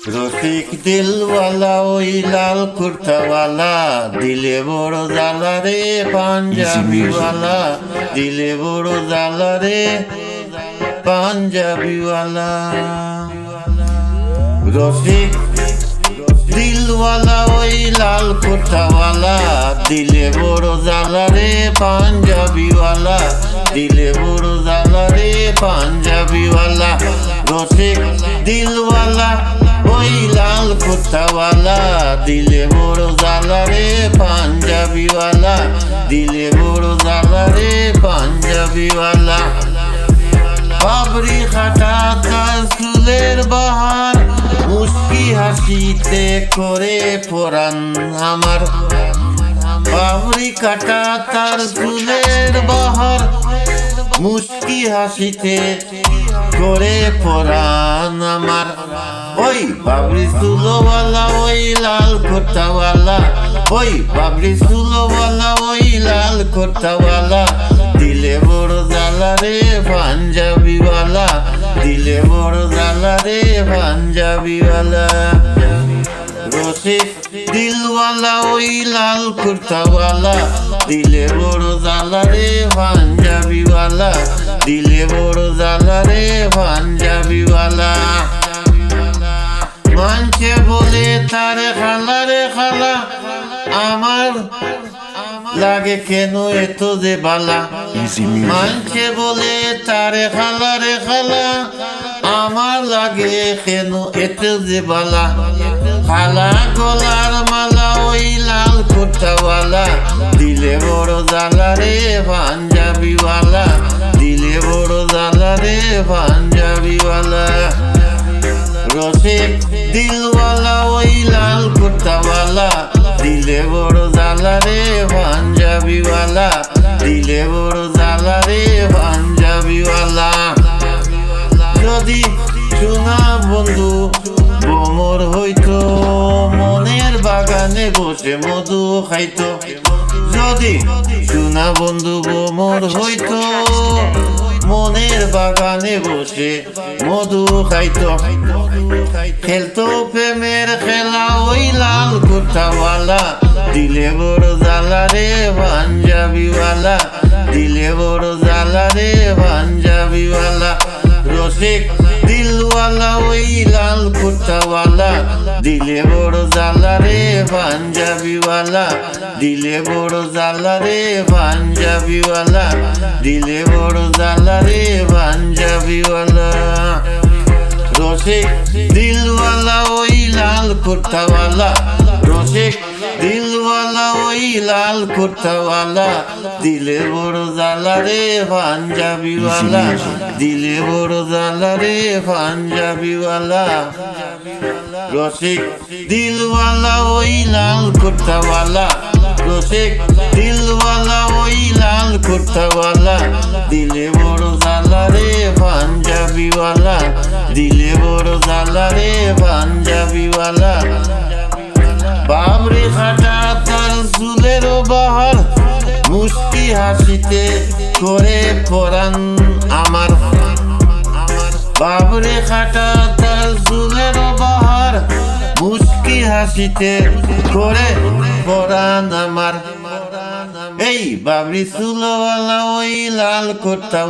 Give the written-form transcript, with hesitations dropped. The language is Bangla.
রসিক দিলওয়ালা ওই লাল কুর্তাওয়ালা, দিলে বড় জ্বালা রে পাঞ্জাবিওয়ালা, দিলে বড় জ্বালা রে পাঞ্জাবিওয়ালা। রসিক দিলওয়ালা ওই লাল কুর্তাওয়ালা, দিলে বড় জ্বালা রে পাঞ্জাবিওয়ালা, দিলে বড় জ্বালা রে পাঞ্জাবিওয়ালা। রসিক দিলওয়ালা ওই লাল কুর্তাওয়ালা, দিলে বড় জ্বালা রে পাঞ্জাবিওয়ালা, দিলে বড় জ্বালা রে পাঞ্জাবিওয়ালা। বাবরি খাটা তার চুলের বাহার, মুস্কি হাসিতে করে পরাণ আমার। বাবরি কাটা তার চুলের বাহার, মুস্কি হাসিতে করে পরাণ আমার। ওই বাবরি চুলোওয়ালা ওই লাল কুর্তাওয়ালা, ওই বাবরি চুলোওয়ালা ওই লাল কুর্তাওয়ালা, দিলে বড় জ্বালা রে পাঞ্জাবিওয়ালা, দিলে বড় জ্বালা রে পাঞ্জাবিওয়ালা। রসিক দিলওয়ালা ওই লাল কুর্তাওয়ালা, দিলে বড় জ্বালা রে পাঞ্জাবিওয়ালা, দিলে বড় জ্বালা রে পাঞ্জাবিওয়ালা। মানছে বলে তার খালা রে খালা, আমার লাগে কেন এত যে বালা। মানছে বলে তারে খালা রে খালা, আমার লাগে কেন এত যে বালা। খালা গলার মালা ওই লাল কুর্তাওয়ালা, দিলে বড় জ্বালা রে পাঞ্জাবিওয়ালা, দিলে বড় জ্বালা রে পাঞ্জাবিওয়ালা। রসিক দিলওয়ালা ওই লাল কুর্তাওয়ালা, দিলে বড় জ্বালা রে পাঞ্জাবিওয়ালা, দিলে বড় জ্বালা রে পাঞ্জাবিওয়ালা। যদি শোনা বন্ধু ভ্রমর হইতো, মনের বাগানে বসে মধু খাইতো। যদি শোনা বন্ধু ভ্রমর হইতো, মনের বাগানে বসে মধু খাইতো। খেলতো প্রেমের খেলা ওই লাল কুর্তাওয়ালা, দিলে বড় জ্বালা রে পাঞ্জাবিওয়ালা, দিলে বড় জ্বালা রে পাঞ্জাবিওয়ালা। রসিক দিলওয়ালা ওই লাল কুর্তাওয়ালা, দিলে বড় জ্বালা রে পাঞ্জাবিওয়ালা, দিলে বড় জ্বালা রে পাঞ্জাবিওয়ালা, দিলে বড় জ্বালা রে পাঞ্জাবিওয়ালা। রসিক দিলওয়ালা ওই লাল কুর্তাওয়ালা, রসিক দিলওয়ালা ওই লাল কুর্তাওয়ালা, দিলে বড় জ্বালা রে পাঞ্জাবিওয়ালা, দিলে বড় জ্বালা রে পাঞ্জাবিওয়ালা। রসিক দিলওয়ালা ওই লাল কুর্তাওয়ালা, রসিক দিলওয়ালা ওই লাল কুর্তাওয়ালা, দিলে বড় জ্বালা রে পাঞ্জাবিওয়ালা, দিলে বড় জ্বালা রে পাঞ্জাবিওয়ালা। বাবরি খাটা তার চুলের বাহার, মুস্কি হাসিতে করে পরাণ আমার। বাবরি খাটা তার চুলের বাহার, মুস্কি হাসিতে করে পরাণ আমার। এই বাবরি চুলোওয়ালা ওই লাল কুর্তা